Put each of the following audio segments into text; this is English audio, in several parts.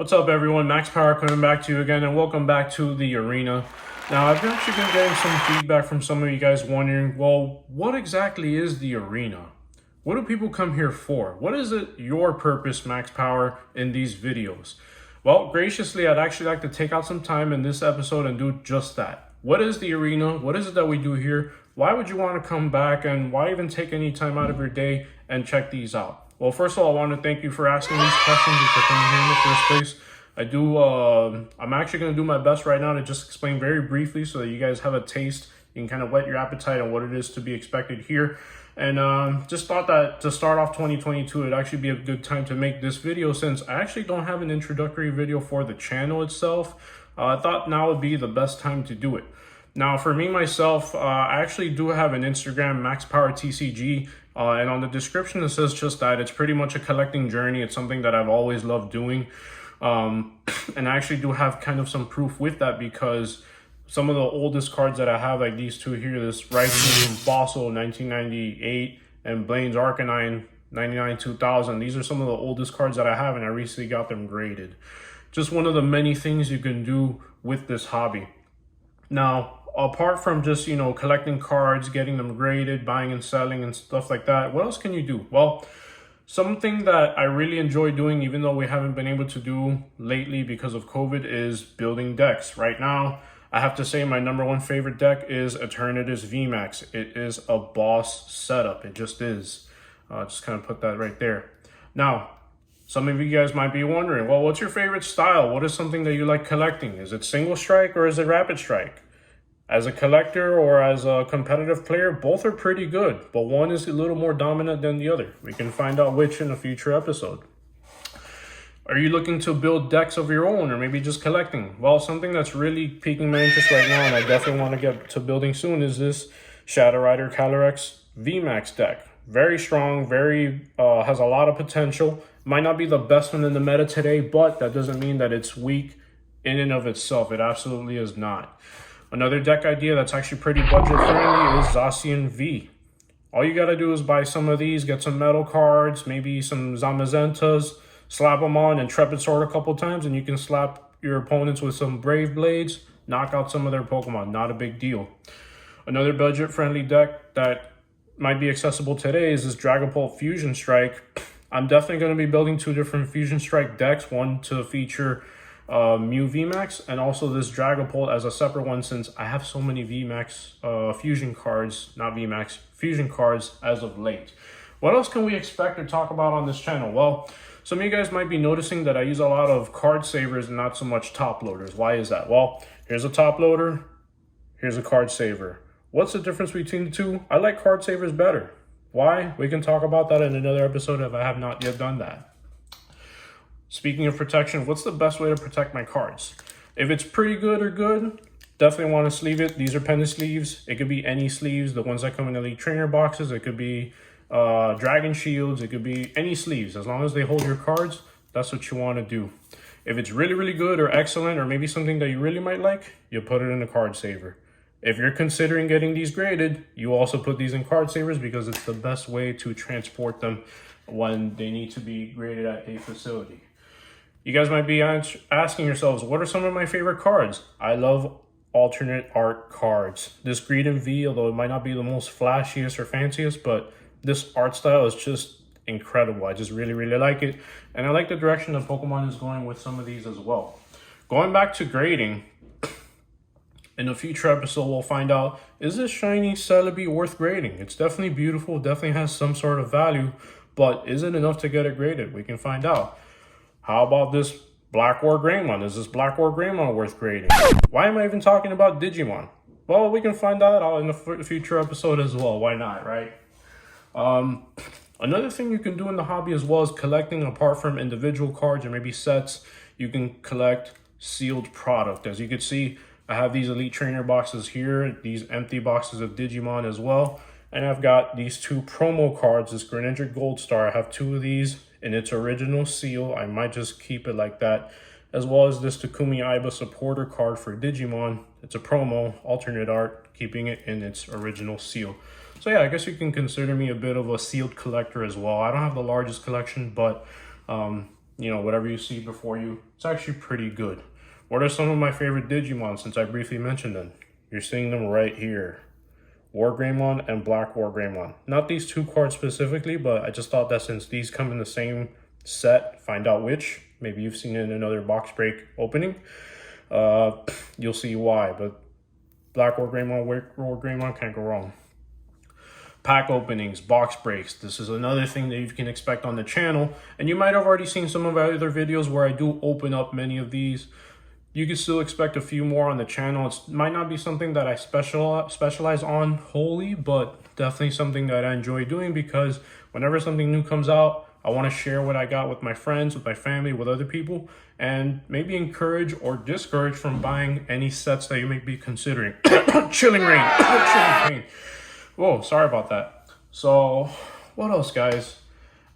What's up, everyone? Max Power coming back to you again, and welcome back to the arena. Now, I've actually been getting some feedback from some of you guys wondering, well, what exactly is the arena? What do people come here for? What is it your purpose, Max Power, in these videos? Well, graciously, I'd actually like to take out some time in this episode and do just that. What is the arena? What is it that we do here? Why would you want to come back, and why even take any time out of your day and check these out? Well, first of all, I want to thank you for asking these questions and for coming here in the first place. I'm actually going to do my best right now to just explain very briefly so that you guys have a taste. You can kind of whet your appetite on what it is to be expected here. And just thought that to start off 2022, it'd actually be a good time to make this video since I actually don't have an introductory video for the channel itself. I thought now would be the best time to do it. Now, for me, myself, I actually do have an Instagram, Max Power TCG. And on the description, it says just that. It's pretty much a collecting journey. It's something that I've always loved doing. And I actually do have kind of some proof with that because some of the oldest cards that I have, like these two here, this Raichu Fossil 1998 and Blaine's Arcanine 99-2000. These are some of the oldest cards that I have, and I recently got them graded. Just one of the many things you can do with this hobby. Now, apart from just, collecting cards, getting them graded, buying and selling and stuff like that, what else can you do? Well, something that I really enjoy doing, even though we haven't been able to do lately because of COVID, is building decks. Right now, I have to say my number one favorite deck is Eternatus VMAX. It is a boss setup. It just is. Just kind of put that right there. Now, some of you guys might be wondering, well, what's your favorite style? What is something that you like collecting? Is it single strike or is it rapid strike? As a collector or as a competitive player, both are pretty good, but one is a little more dominant than the other. We can find out which in a future episode. Are you looking to build decks of your own or maybe just collecting? Well, something that's really piquing my interest right now, and I definitely want to get to building soon, is this Shadow Rider Calyrex VMAX deck. Very strong, has a lot of potential. Might not be the best one in the meta today, but that doesn't mean that it's weak in and of itself. It absolutely is not. Another deck idea that's actually pretty budget friendly is Zacian V. All you gotta do is buy some of these, get some metal cards, maybe some Zamazentas, slap them on Intrepid Sword a couple times, and you can slap your opponents with some Brave Blades, knock out some of their Pokemon. Not a big deal. Another budget friendly deck that might be accessible today is this Dragapult Fusion Strike. I'm definitely going to be building two different Fusion Strike decks, one to feature Mew VMAX and also this Dragapult as a separate one, since I have so many VMAX fusion cards, not VMAX, fusion cards as of late. What else can we expect or talk about on this channel? Well, some of you guys might be noticing that I use a lot of card savers and not so much top loaders. Why is that? Well, here's a top loader, here's a card saver. What's the difference between the two? I like card savers better. Why? We can talk about that in another episode if I have not yet done that. Speaking of protection, what's the best way to protect my cards? If it's pretty good or good, definitely want to sleeve it. These are penny sleeves. It could be any sleeves, the ones that come in Elite Trainer boxes. It could be Dragon Shields. It could be any sleeves. As long as they hold your cards, that's what you want to do. If it's really, really good or excellent, or maybe something that you really might like, you put it in a card saver. If you're considering getting these graded, you also put these in card savers because it's the best way to transport them when they need to be graded at a facility. You guys might be asking yourselves, what are some of my favorite cards? I love alternate art cards. This Greedent V, although it might not be the most flashiest or fanciest, but this art style is just incredible. I just really, really like it. And I like the direction that Pokemon is going with some of these as well. Going back to grading, in a future episode, we'll find out, is this shiny Celebi worth grading? It's definitely beautiful, definitely has some sort of value, but is it enough to get it graded? We can find out. How about this Black War Greymon? Is this Black War Greymon worth grading? Why am I even talking about Digimon? Well, we can find that out in a future episode as well. Why not, right? Another thing you can do in the hobby as well is collecting. Apart from individual cards or maybe sets, you can collect sealed product. As you can see, I have these Elite Trainer boxes here, these empty boxes of Digimon as well. And I've got these two promo cards, this Greninja Gold Star. I have two of these in its original seal. I might just keep it like that. As well as this Takumi Aiba supporter card for Digimon. It's a promo, alternate art, keeping it in its original seal. So yeah, I guess you can consider me a bit of a sealed collector as well. I don't have the largest collection, but you know, whatever you see before you, it's actually pretty good. What are some of my favorite Digimon since I briefly mentioned them? You're seeing them right here. War Greymon and Black War Greymon. Not these two cards specifically, but I just thought that since these come in the same set, find out which. Maybe you've seen it in another box break opening. You'll see why, but Black War Greymon, War Greymon, can't go wrong. Pack openings, box breaks. This is another thing that you can expect on the channel. And you might have already seen some of our other videos where I do open up many of these. You can still expect a few more on the channel. It might not be something that I specialize on wholly, but definitely something that I enjoy doing because whenever something new comes out, I want to share what I got with my friends, with my family, with other people, and maybe encourage or discourage from buying any sets that you may be considering. Chilling rain. Chilling pain. Whoa, sorry about that. So, what else, guys?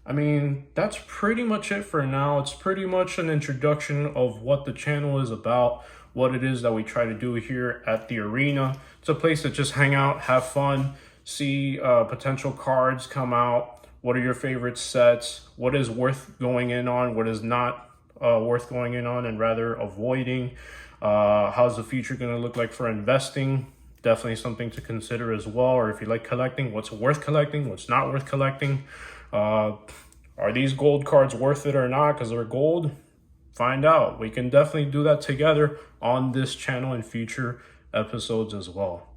I mean, that's pretty much it for now. It's pretty much an introduction of what the channel is about, what it is that we try to do here at the arena. It's a place to just hang out, have fun, see potential cards come out. What are your favorite sets? What is worth going in on? What is not worth going in on and rather avoiding? How's the future going to look like for investing? Definitely something to consider as well. Or if you like collecting, what's worth collecting, what's not worth collecting. Are these gold cards worth it or not because they're gold? Find out. We can definitely do that together on this channel in future episodes as well.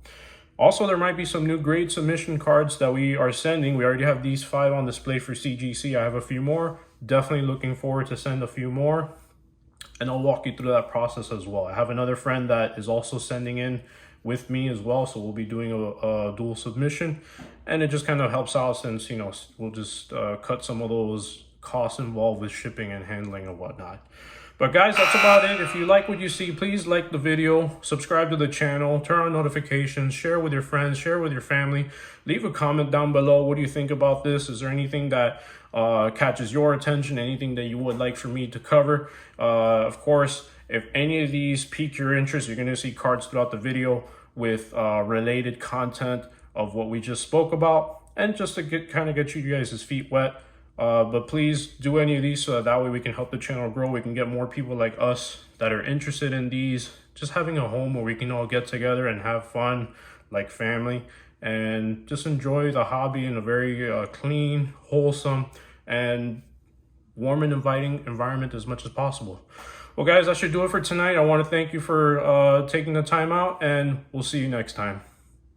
Also, there might be some new grade submission cards that we are sending. We already have these 5 on display for CGC. I have a few more. Definitely looking forward to send a few more. And I'll walk you through that process as well. I have another friend that is also sending in with me as well, so we'll be doing a dual submission, and it just kind of helps out since, you know, we'll just cut some of those costs involved with shipping and handling and whatnot. But guys, that's about it. If you like what you see, please like the video, subscribe to the channel, turn on notifications, share with your friends, share with your family, leave a comment down below. What do you think about this? Is there anything that catches your attention, anything that you would like for me to cover? Of course, if any of these pique your interest, you're going to see cards throughout the video with related content of what we just spoke about, and just to kind of get you guys' feet wet. But please do any of these so that way we can help the channel grow. We can get more people like us that are interested in these, just having a home where we can all get together and have fun like family and just enjoy the hobby in a very clean, wholesome, and warm and inviting environment as much as possible. Well, guys, that should do it for tonight. I want to thank you for taking the time out, and we'll see you next time.